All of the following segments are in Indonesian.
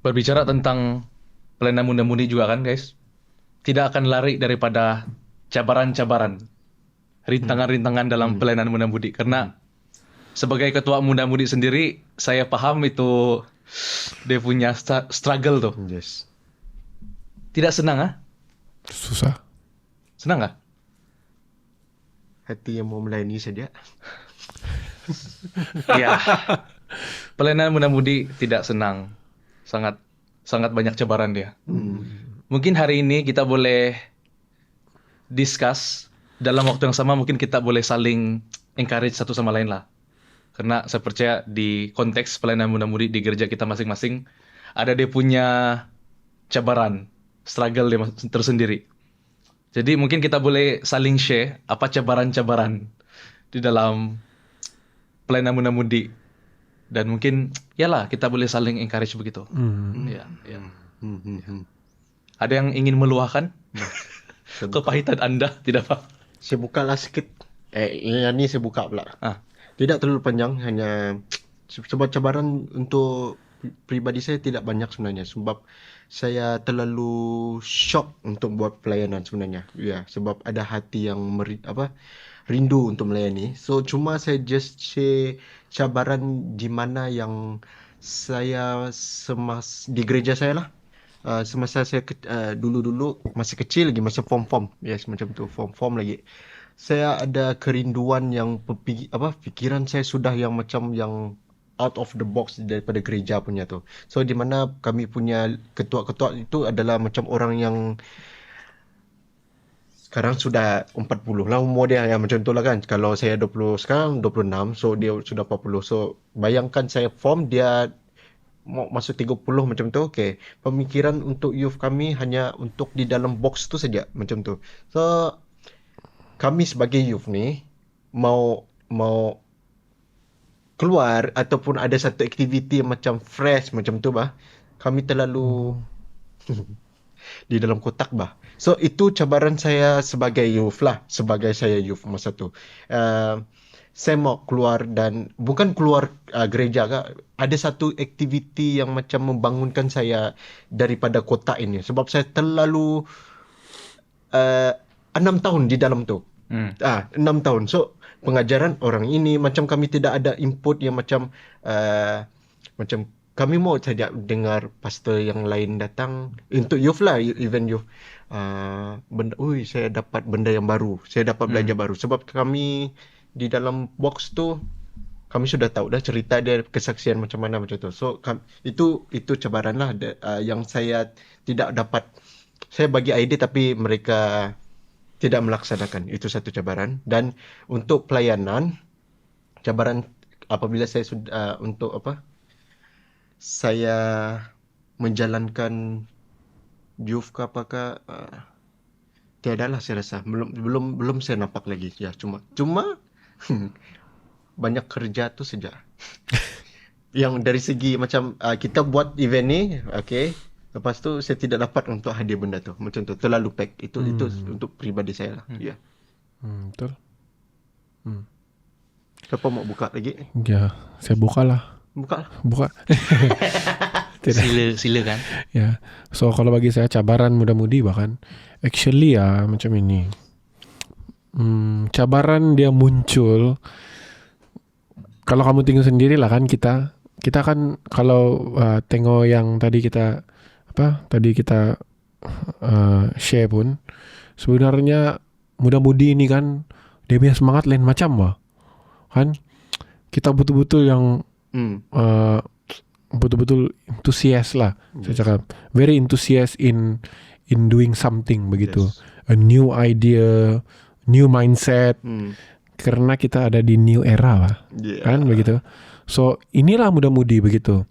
Berbicara tentang pelayanan muda-mudi juga kan guys, tidak akan lari daripada cabaran-cabaran, rintangan-rintangan dalam pelayanan muda-mudi. Karena sebagai ketua muda-mudi sendiri, saya paham itu dia punya struggle tuh. Yes. Tidak senang ah? Susah. Senang nggak? Hati yang mau melayani saja. Ya. Pelayanan muda-mudi tidak senang. Sangat sangat banyak cabaran dia. Mungkin hari ini kita boleh discuss dalam waktu yang sama, mungkin kita boleh saling encourage satu sama lain lah. Karena saya percaya di konteks pelayanan muda-mudi di gereja kita masing-masing ada dia punya cabaran, struggle dia tersendiri. Jadi mungkin kita boleh saling share apa cabaran-cabaran di dalam pelayanan muda-mudi. Dan mungkin yalah kita boleh saling encourage begitu. Ya, ya. Ada yang ingin meluahkan kepahitan Anda? Tidak apa. Saya buka lah sikit. Yang ni saya buka pula. Tidak terlalu panjang, hanya sebab cabaran untuk pribadi saya tidak banyak sebenarnya. Sebab saya terlalu shock untuk buat pelayanan sebenarnya. Ya, sebab ada hati yang rindu untuk melayani. So cuma saya just share cabaran di mana yang saya di gereja saya lah. Semasa saya dulu-dulu masih kecil lagi, masa form, yes macam tu, form lagi. Saya ada kerinduan yang pikiran saya sudah yang macam yang out of the box daripada gereja punya tu. So di mana kami punya ketua-ketua itu adalah macam orang yang sekarang sudah 40 lah umur dia, ya macam tu lah kan. Kalau saya 20 sekarang 26, so dia sudah 40. So bayangkan saya form, dia mau masuk 30 macam tu. Okay, pemikiran untuk youth kami hanya untuk di dalam box tu saja macam tu. So kami sebagai youth ni mau keluar ataupun ada satu aktiviti macam fresh macam tu bah, kami terlalu di dalam kotak bah. So itu cabaran saya sebagai youth lah, sebagai saya youth masa tu. Saya mau keluar dan bukan keluar gereja kak. Ada satu aktiviti yang macam membangunkan saya daripada kotak ini. Sebab saya terlalu 6 tahun di dalam tu. 6 tahun. So pengajaran orang ini macam kami tidak ada input yang macam kami mau saja dengar pastor yang lain datang untuk youth lah, event youth. Saya dapat benda yang baru, saya dapat belajar baru. Sebab kami di dalam box tu kami sudah tahu dah cerita dia, kesaksian macam mana macam tu. So itu cabaran lah yang saya tidak dapat. Saya bagi idea tapi mereka tidak melaksanakan. Itu satu cabaran. Dan untuk pelayanan, cabaran apabila saya sudah saya menjalankan youth ke apakah, tiada lah saya rasa. Belum saya nampak lagi. Ya, cuma banyak kerja tu saja. Yang dari segi macam kita buat event ni, okay. Lepas tu saya tidak dapat untuk hadiah benda tu. Macam tu, terlalu pack. Itu untuk pribadi saya lah. Ya. Betul. Siapa mau buka lagi? Ya, saya buka lah. Buka. Silakan. Ya. So kalau bagi saya cabaran muda-mudi bahkan actually ya macam ini. Cabaran dia muncul kalau kamu tinggal sendiri lah kan, kita kan kalau tengok yang tadi kita share pun sebenarnya muda-mudi ini kan dia punya semangat lain macam bah. Kan kita betul-betul yang betul-betul enthusiast lah. Saya cakap very enthusiast in doing something begitu. Yes. A new idea, new mindset. Karena kita ada di new era lah. Kan begitu. So inilah muda-mudi begitu.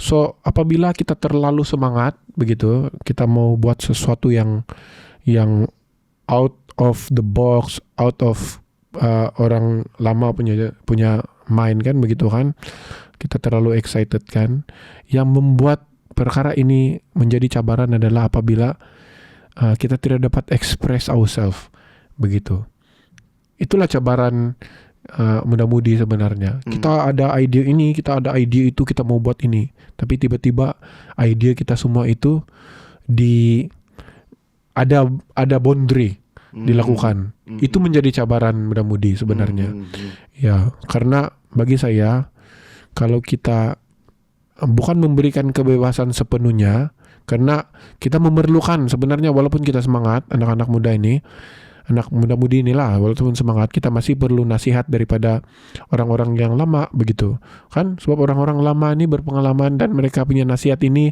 So apabila kita terlalu semangat begitu, kita mau buat sesuatu yang out of the box, out of orang lama punya mind kan begitu kan. Kita terlalu excited kan. Yang membuat perkara ini menjadi cabaran adalah apabila kita tidak dapat express ourselves begitu. Itulah cabaran muda-mudi sebenarnya. Kita ada ide ini, kita ada ide itu, kita mau buat ini. Tapi tiba-tiba ide kita semua itu ada boundary dilakukan. Itu menjadi cabaran muda-mudi sebenarnya. Ya, karena bagi saya kalau kita bukan memberikan kebebasan sepenuhnya, karena kita memerlukan sebenarnya, walaupun kita semangat, anak-anak muda ini, anak muda-mudi inilah, walaupun semangat, kita masih perlu nasihat daripada orang-orang yang lama begitu kan, sebab orang-orang lama ini berpengalaman dan mereka punya nasihat ini,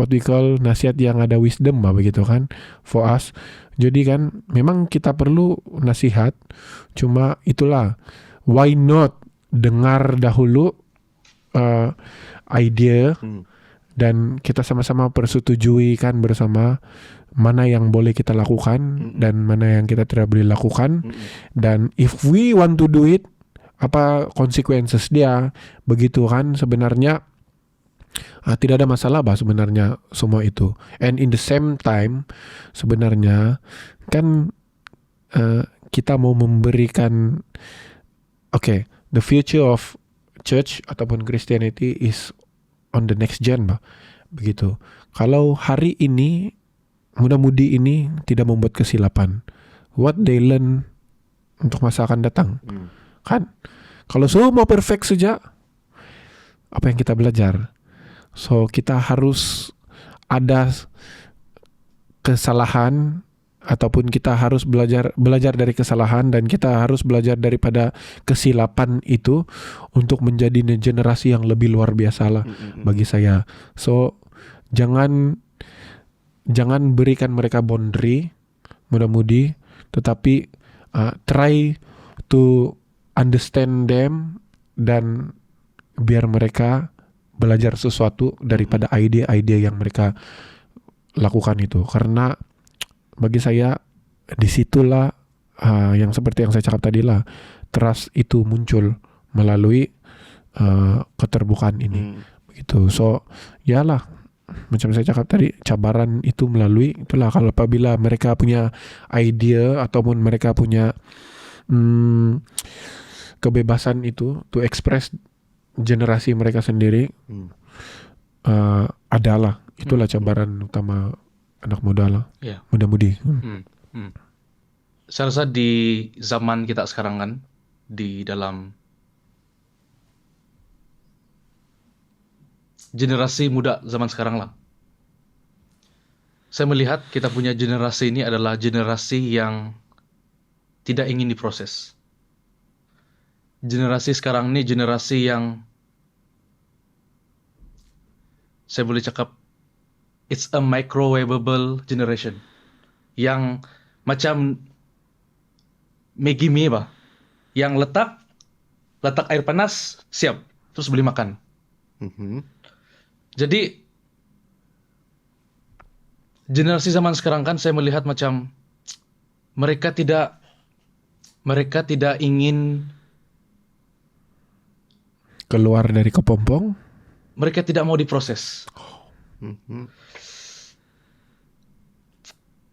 what we call nasihat yang ada wisdom begitu kan, for us. Jadi kan memang kita perlu nasihat, cuma itulah, why not dengar dahulu idea dan kita sama-sama persetujui kan bersama mana yang boleh kita lakukan dan mana yang kita tidak boleh lakukan, dan if we want to do it, apa consequences dia begitu kan. Sebenarnya tidak ada masalah sebenarnya semua itu. And in the same time sebenarnya kan kita mau memberikan the future of church ataupun Christianity is on the next gen begitu. Kalau hari ini muda-mudi ini tidak membuat kesilapan, what they learn untuk masa akan datang kan, kalau semua perfect saja, apa yang kita belajar? So kita harus ada kesalahan, ataupun kita harus belajar dari kesalahan, dan kita harus belajar daripada kesilapan itu untuk menjadi generasi yang lebih luar biasa lah bagi saya. So jangan berikan mereka boundary muda-mudi, tetapi try to understand them dan biar mereka belajar sesuatu daripada ide-ide yang mereka lakukan itu. Karena bagi saya disitulah yang seperti yang saya cakap tadi lah, trust itu muncul melalui keterbukaan ini begitu. So yalah, macam saya cakap tadi, cabaran itu melalui itulah, kalau apabila mereka punya idea ataupun mereka punya kebebasan itu to express generasi mereka sendiri, adalah itulah cabaran utama anak muda lah, muda-mudi. Saya rasa di zaman kita sekarang kan, di dalam generasi muda zaman sekarang lah, saya melihat kita punya generasi ini adalah generasi yang tidak ingin diproses. Generasi sekarang ini generasi yang saya boleh cakap it's a microwavable generation, yang macam Maggi mie yang letak air panas siap, terus beli makan. Jadi generasi zaman sekarang kan saya melihat macam mereka tidak ingin keluar dari kepompong. Mereka tidak mau diproses.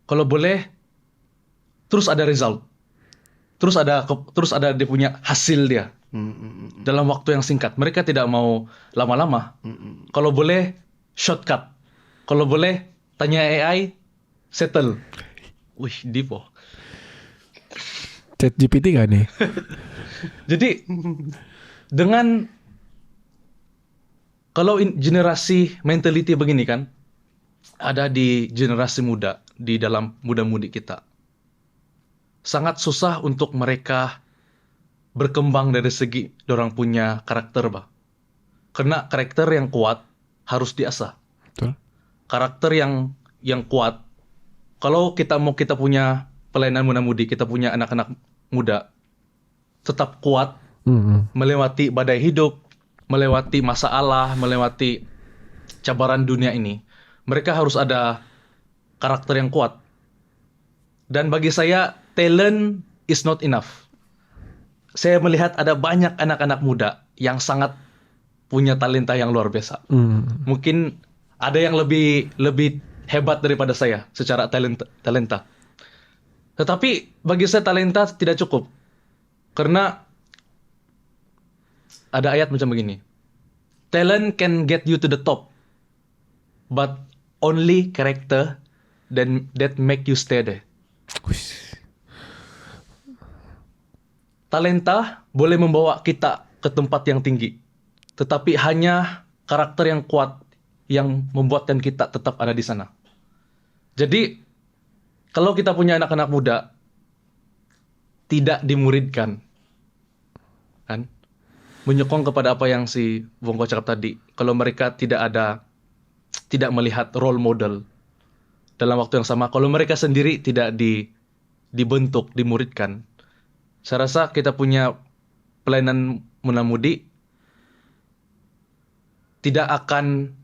Kalau boleh terus ada result, terus ada dia punya hasil dia dalam waktu yang singkat. Mereka tidak mau lama-lama. Kalau boleh shortcut, kalau boleh tanya AI, settle. Wih, deep oh. ChatGPT gak nih? Jadi dengan kalau generasi mentality begini kan, ada di generasi muda, di dalam muda-mudi kita, sangat susah untuk mereka berkembang dari segi dorang punya karakter karena karakter yang kuat harus diasah. Betul. Karakter yang kuat, kalau kita punya pelayanan muda-mudi, kita punya anak-anak muda tetap kuat melewati badai hidup, melewati masalah, melewati cabaran dunia ini, mereka harus ada karakter yang kuat. Dan bagi saya, talent is not enough. Saya melihat ada banyak anak-anak muda yang sangat punya talenta yang luar biasa. Mungkin ada yang lebih hebat daripada saya secara talenta. Tetapi bagi saya talenta tidak cukup. Karena ada ayat macam begini. Talent can get you to the top, but only character that make you stay there. Talenta boleh membawa kita ke tempat yang tinggi, tetapi hanya karakter yang kuat yang membuatkan kita tetap ada di sana. Jadi, kalau kita punya anak-anak muda, tidak dimuridkan, kan? Menyokong kepada apa yang si Vongko cakap tadi. Kalau mereka tidak melihat role model dalam waktu yang sama, kalau mereka sendiri tidak dibentuk, dimuridkan, saya rasa kita punya pelayanan munamudi tidak akan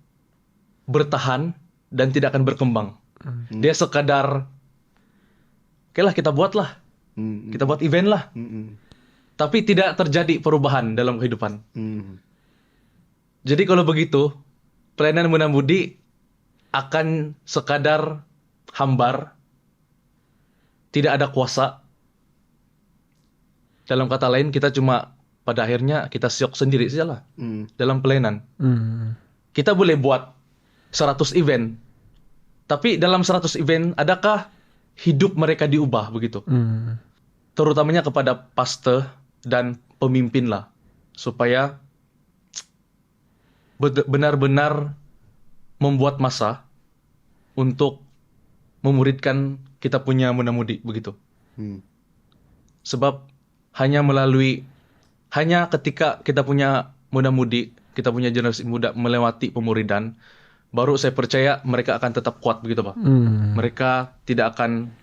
bertahan dan tidak akan berkembang. Dia sekadar, oke lah kita buat lah, kita buat event lah. Tapi tidak terjadi perubahan dalam kehidupan. Jadi kalau begitu, pelayanan munamudi akan sekadar hambar, tidak ada kuasa. Dalam kata lain, kita cuma pada akhirnya kita syok sendiri sajalah dalam pelayanan. Kita boleh buat 100 event, tapi dalam 100 event, adakah hidup mereka diubah begitu? Terutamanya kepada pastor dan pemimpin lah, supaya benar-benar membuat masa untuk memuridkan kita punya munamudi begitu. Sebab hanya ketika kita punya munamudi, kita punya generasi muda melewati pemuridan, baru saya percaya mereka akan tetap kuat begitu Pak. Mereka tidak akan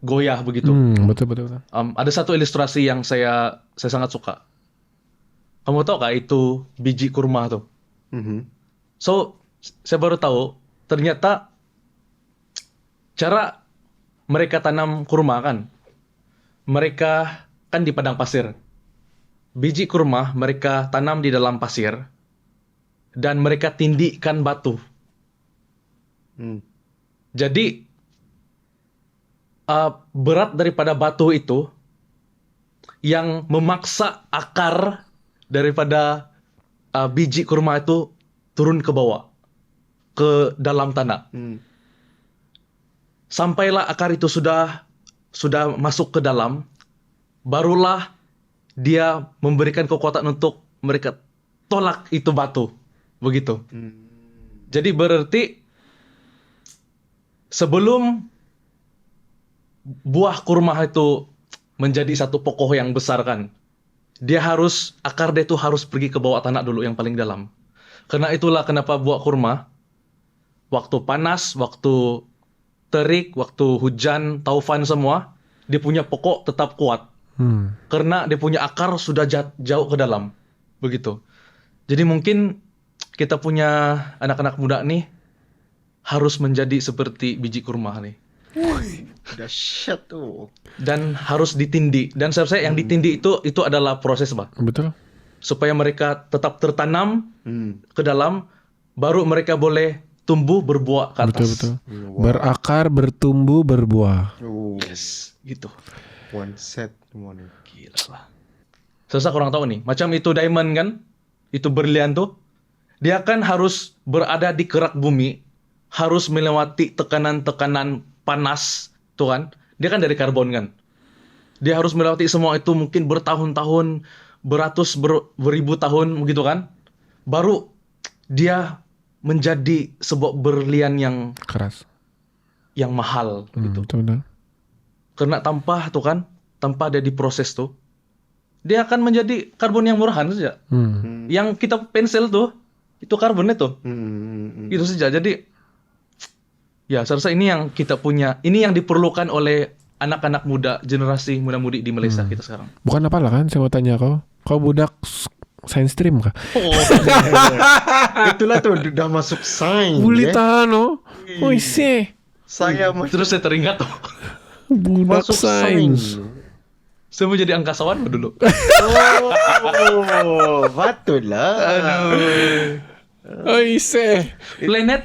goyah begitu. Betul. Ada satu ilustrasi yang saya sangat suka. Kamu tahu kah itu biji kurma tuh? So, saya baru tahu ternyata cara mereka tanam kurma kan, mereka kan di padang pasir. Biji kurma mereka tanam di dalam pasir dan mereka tindikkan batu. Jadi berat daripada batu itu yang memaksa akar daripada biji kurma itu turun ke bawah, ke dalam tanah. Sampailah akar itu sudah masuk ke dalam, barulah dia memberikan kekuatan untuk mereka tolak itu batu, begitu. Jadi berarti sebelum buah kurma itu menjadi satu pokok yang besar kan, akar dia itu harus pergi ke bawah tanah dulu yang paling dalam. Karena itulah kenapa buah kurma waktu panas, waktu terik, waktu hujan, taufan semua, dia punya pokok tetap kuat. Karena dia punya akar sudah jauh ke dalam. Begitu. Jadi mungkin kita punya anak-anak muda nih harus menjadi seperti biji kurma nih. Dahsyat tuh. Dan harus ditindih. Dan saya rasa yang ditindih itu adalah proses, Pak. Betul. Supaya mereka tetap tertanam ke dalam, baru mereka boleh tumbuh berbuah ke atas. Betul. Berakar, bertumbuh, berbuah. Yes, gitu. One set semua nih. Gila lah. Saya kurang tahu nih. Macam itu diamond kan, itu berlian tuh, dia kan harus berada di kerak bumi, harus melewati tekanan-tekanan panas, tuh kan. Dia kan dari karbon kan. Dia harus melewati semua itu mungkin bertahun-tahun, beribu tahun begitu kan. Baru dia menjadi sebuah berlian yang keras, yang mahal gitu. Betul. Karena tanpa dia diproses tuh, dia akan menjadi karbon yang murahan saja. Yang kita pensil tuh, itu karbonnya tuh. Itu saja. Jadi ya, saya rasa ini yang kita punya, ini yang diperlukan oleh anak-anak muda, generasi muda-mudi di Malaysia kita sekarang. Bukan apalah kan, saya mau tanya kau budak science stream kah? Itulah tuh udah masuk sains. Bulitan isi. Saya Terus saya teringat tuh, budak masuk sains. saya mau jadi angkasawan dulu. Betul lah. Isi. Planet.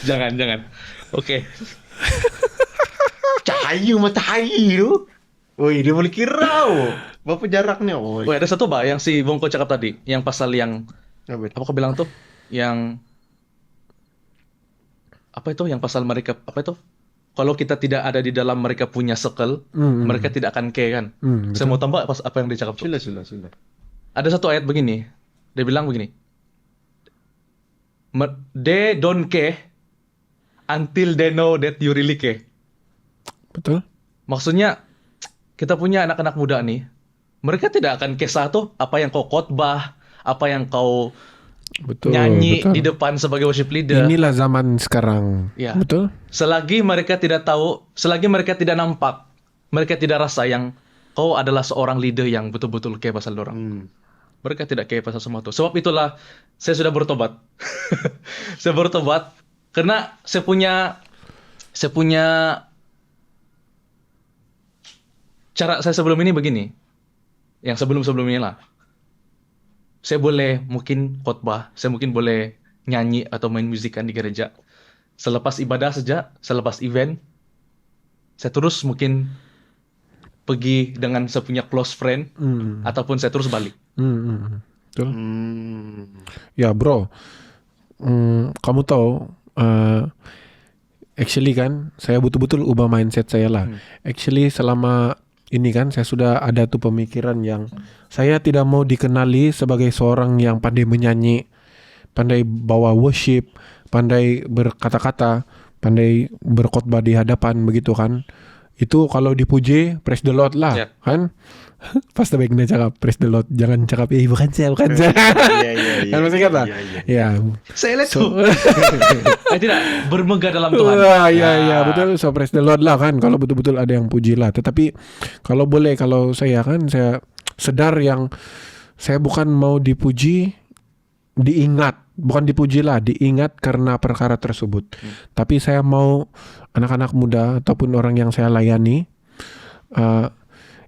Jangan. Oke. Cahaya matahari tu. Oi, dia boleh kira. Berapa jaraknya? Oh, ada satu yang si Bongko cakap tadi, yang pasal yang apa kau bilang tuh, yang apa itu, yang pasal mereka apa itu? Kalau kita tidak ada di dalam mereka punya circle, mereka tidak akan care kan. Saya mau tambah apa yang dia cakap tuh. Sila. Ada satu ayat begini, dia bilang begini, they don't care until they know that you really care. Betul. Maksudnya kita punya anak-anak muda nih, mereka tidak akan kisah tuh apa yang kau khotbah, apa yang kau nyanyi di depan sebagai worship leader. Inilah zaman sekarang. Ya. Betul. Selagi mereka tidak tahu, selagi mereka tidak nampak, mereka tidak rasa yang kau adalah seorang leader yang betul-betul care pasal orang. Mereka tidak care pasal semua itu. Sebab itulah saya sudah bertobat. Saya bertobat karena saya punya cara saya sebelum ini begini. Yang sebelum-sebelum ini lah. Saya boleh mungkin khotbah, saya mungkin boleh nyanyi atau main musikan di gereja. Selepas ibadah saja, selepas event, saya terus mungkin pergi dengan saya punya close friend, ataupun saya terus balik. Betul. Ya bro, kamu tahu, actually kan, saya betul-betul ubah mindset saya lah. Actually selama ini kan saya sudah ada tuh pemikiran yang saya tidak mau dikenali sebagai seorang yang pandai menyanyi, pandai bawa worship, pandai berkata-kata, pandai berkhotbah di hadapan begitu kan. Itu kalau dipuji praise the Lord lah, kan? Pas baiknya cakap praise the Lord, jangan cakap bukan saya. Kan masih kata? Ya. Saya lihat tuh. Tidak bermegah dalam Tuhan. Ya, betul. So praise the Lord lah kan. Kalau betul-betul ada yang puji lah. Tetapi kalau boleh, kalau saya kan, saya sedar yang saya bukan mau dipuji, diingat. Bukan dipuji lah, diingat karena perkara tersebut. Tapi saya mau anak-anak muda ataupun orang yang saya layani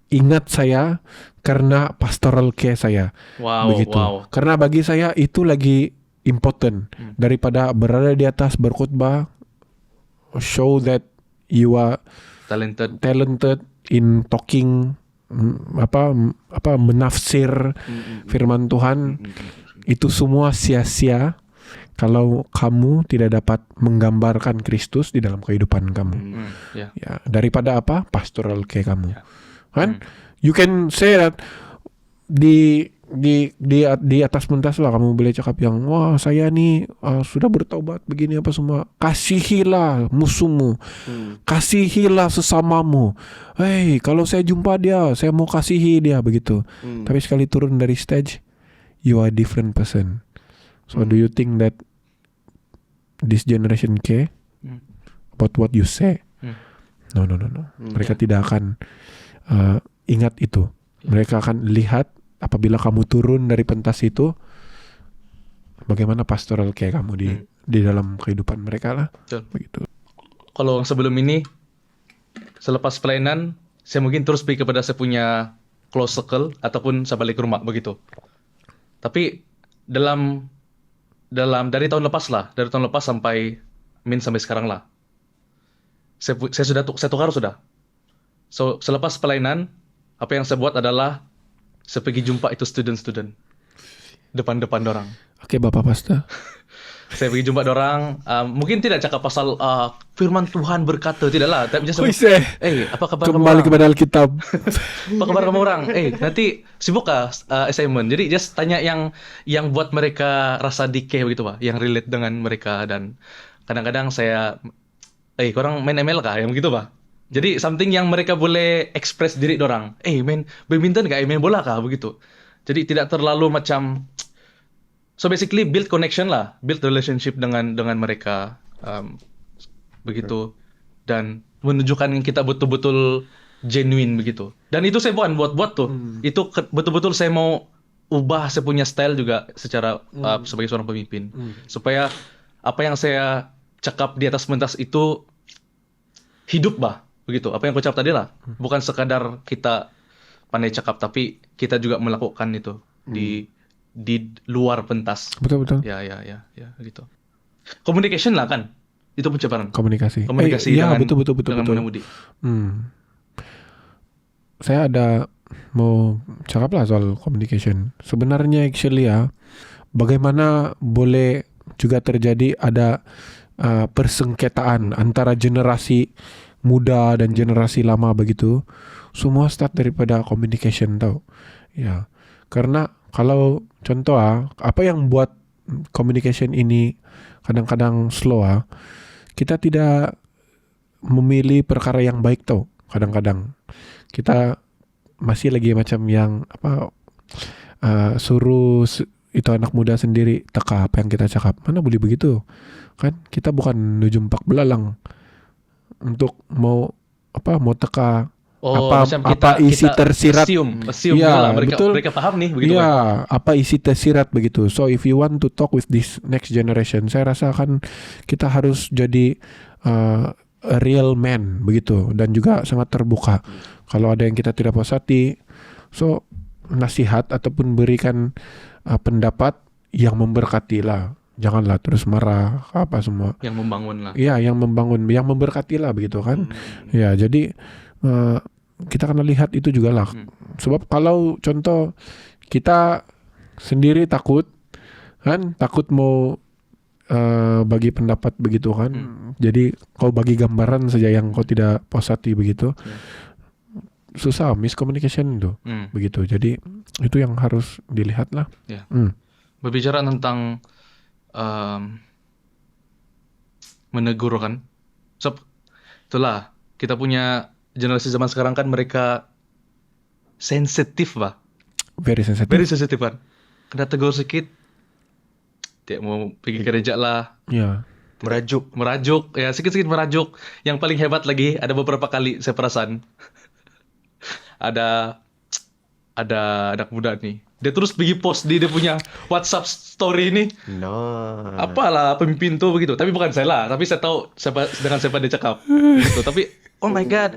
ingat saya karena pastoral care saya. Begitu. Karena bagi saya itu lagi important daripada berada di atas berkhotbah, show that you are talented in talking, menafsir firman Tuhan. Itu semua sia-sia kalau kamu tidak dapat menggambarkan Kristus di dalam kehidupan kamu. Ya, daripada apa? Pastoral care kamu. Kan? You can say that di atas pentas lah kamu boleh cakap yang wah saya nih sudah bertobat begini apa semua. Kasihilah musuhmu, kasihilah sesamamu. Hey, kalau saya jumpa dia, saya mau kasihi dia begitu. Tapi sekali turun dari stage, you are a different person. So do you think that this generation care about what you say? No. Mereka tidak akan ingat itu. Mereka akan lihat apabila kamu turun dari pentas itu, bagaimana pastoral care kamu di dalam kehidupan mereka lah. Begitu. Kalau sebelum ini, selepas pelayanan, saya mungkin terus pergi kepada saya punya close circle ataupun saya balik ke rumah begitu. Tapi dari tahun lepas sampai sekarang lah, saya tukar sudah. So selepas pelayanan, apa yang saya buat adalah saya pergi jumpa itu student depan orang. Oke, Bapak Pastor. Saya pergi jumpa orang, mungkin tidak cakap pasal firman Tuhan berkata, tidaklah. Tapi just apa kabar kembali kepada Alkitab. Apa kabar kamu orang? Nanti sibuk kah assignment? Jadi just tanya yang buat mereka rasa dike begitu Pak, yang relate dengan mereka. Dan kadang-kadang saya korang main ML kah? Yang begitu Pak. Jadi something yang mereka boleh express diri dorang. Main badminton kah? Main bola kah? Begitu. Jadi tidak terlalu macam. So basically build connection lah, build relationship dengan mereka, begitu, dan menunjukkan kita betul-betul genuine begitu. Dan itu saya bukan buat tuh, itu betul-betul saya mau ubah saya punya style juga secara sebagai seorang pemimpin, supaya apa yang saya cakap di atas pentas itu hidup begitu. Apa yang aku cakap tadi lah, bukan sekadar kita pandai cakap, tapi kita juga melakukan itu di luar pentas. Betul. Ya, gitu. Communication lah kan. Itu pencemaran. Komunikasi ya, betul. Dengan muda-mudi. Saya ada mau cakap lah soal communication. Sebenarnya actually ya, bagaimana boleh juga terjadi ada persengketaan antara generasi muda dan generasi lama begitu. Semua start daripada communication tau. Ya, karena kalau contoh apa yang buat communication ini kadang-kadang slow kita tidak memilih perkara yang baik tau. Kadang-kadang kita masih lagi macam yang suruh itu anak muda sendiri teka apa yang kita cakap. Mana boleh begitu kan? Kita bukan nujumpak belalang untuk mau teka apa isi tersirat. Assume ya, mereka paham nih begitu ya, apa isi tersirat begitu. So if you want to talk with this next generation, saya rasa kan kita harus jadi a real man begitu, dan juga sangat terbuka. Kalau ada yang kita tidak puas hati, so nasihat ataupun berikan pendapat yang memberkati lah. Janganlah terus marah apa semua. Yang membangun lah. Iya, yang membangun, yang memberkati lah begitu kan. Ya, jadi kita kena lihat itu juga lah. Sebab kalau contoh kita sendiri takut mau bagi pendapat begitu kan. Jadi kau bagi gambaran saja yang kau tidak puas hati begitu. Susah, miscommunication itu. Begitu. Jadi itu yang harus dilihat lah. Ya. Berbicara tentang menegur kan. So, itulah kita punya generasi zaman sekarang kan, mereka sensitif bah. Very sensitive. Very sensitif kan. Kena tegur sedikit, dia mau pergi gereja lah. Ya. Merajuk. Ya, sikit-sikit merajuk. Yang paling hebat lagi, ada beberapa kali saya perasan ada anak muda nih. Dia terus pergi post di dia punya WhatsApp story ini. Apalah pemimpin tuh begitu. Tapi bukan saya lah. Tapi saya tahu dengan siapa dia cakap. Gitu. Tapi oh my god,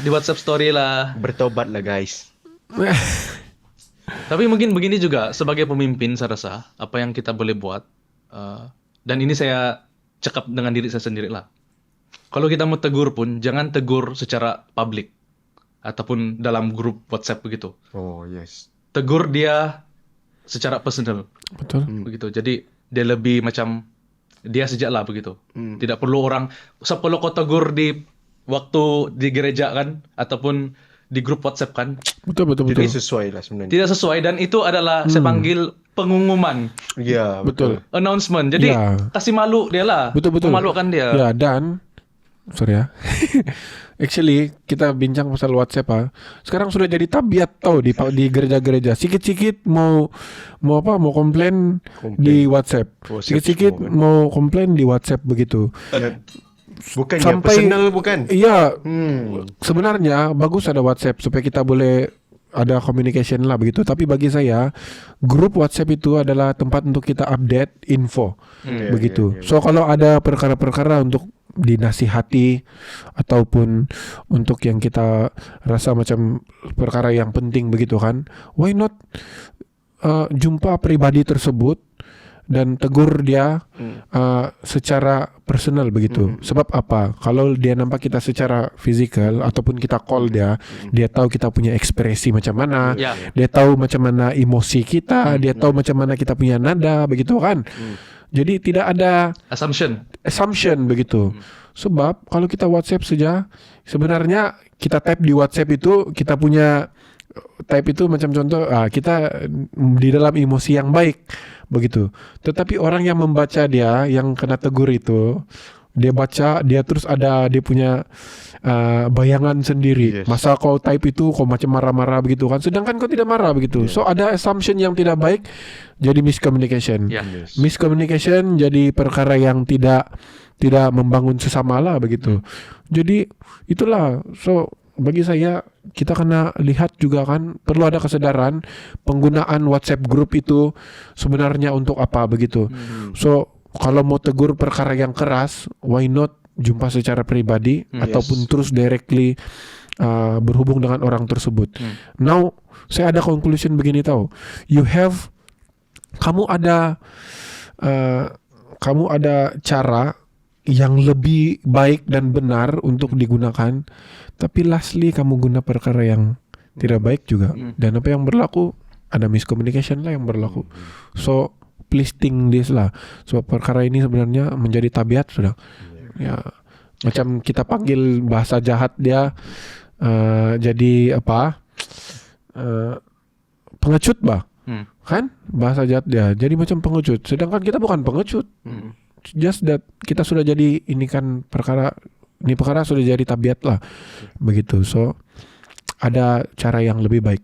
di WhatsApp story lah. Bertobat lah guys. Tapi mungkin begini juga, sebagai pemimpin saya rasa apa yang kita boleh buat, dan ini saya cakap dengan diri saya sendiri lah. Kalau kita mau tegur pun, jangan tegur secara publik ataupun dalam grup WhatsApp begitu. Oh yes. Tegur dia secara personal. Betul. Begitu. Jadi dia lebih macam dia sejak lah begitu. Tidak perlu orang, sepuluh kau tegur di waktu di gereja kan, ataupun di grup WhatsApp kan. Betul. Tidak sesuai lah sebenarnya. Tidak sesuai, dan itu adalah saya panggil pengumuman. Iya, betul. Announcement. Jadi kasih malu dia lah. Betul. Memalukan dia. Ya, dan sorry ya. Actually kita bincang pasal WhatsApp sekarang sudah jadi tabiat tau di gereja-gereja. Sikit-sikit mau komplain di WhatsApp. Sikit-sikit mau komplain di WhatsApp begitu. Bukan sampai personal bukan. Iya. Sebenarnya bagus ada WhatsApp supaya kita boleh ada communication lah begitu. Tapi bagi saya grup WhatsApp itu adalah tempat untuk kita update info begitu. So kalau ada perkara-perkara untuk dinasihati ataupun untuk yang kita rasa macam perkara yang penting begitu kan, why not jumpa pribadi tersebut dan tegur dia secara personal begitu. Sebab apa? Kalau dia nampak kita secara physical ataupun kita call dia tahu kita punya ekspresi macam mana, dia tahu macam mana emosi kita, dia tahu macam mana kita punya nada begitu kan. Jadi tidak ada assumption begitu. Sebab kalau kita WhatsApp saja, sebenarnya kita type di WhatsApp itu kita punya type itu macam contoh kita di dalam emosi yang baik begitu. Tetapi orang yang membaca dia, yang kena tegur itu, dia baca, dia terus ada dia punya bayangan sendiri. Masa kau type itu kau macam marah-marah begitu kan, sedangkan kau tidak marah begitu. So ada assumption yang tidak baik, jadi miscommunication. Miscommunication jadi perkara yang tidak membangun sesama lah begitu. Jadi itulah. So bagi saya kita kena lihat juga kan, perlu ada kesadaran penggunaan WhatsApp group itu sebenarnya untuk apa begitu. So kalau mau tegur perkara yang keras, why not jumpa secara pribadi ataupun terus directly berhubung dengan orang tersebut. Now saya ada conclusion begini tahu. Kamu ada cara yang lebih baik dan benar untuk digunakan, tapi lastly kamu guna perkara yang tidak baik juga. Dan apa yang berlaku, ada miscommunication lah yang berlaku. So please think this lah. So perkara ini sebenarnya menjadi tabiat sudah. Ya macam kita panggil bahasa jahat dia jadi apa? Pengecut bah. Kan bahasa jahat dia jadi macam pengecut. Sedangkan kita bukan pengecut. Just that kita sudah jadi ini kan perkara sudah jadi tabiat lah begitu. So ada cara yang lebih baik.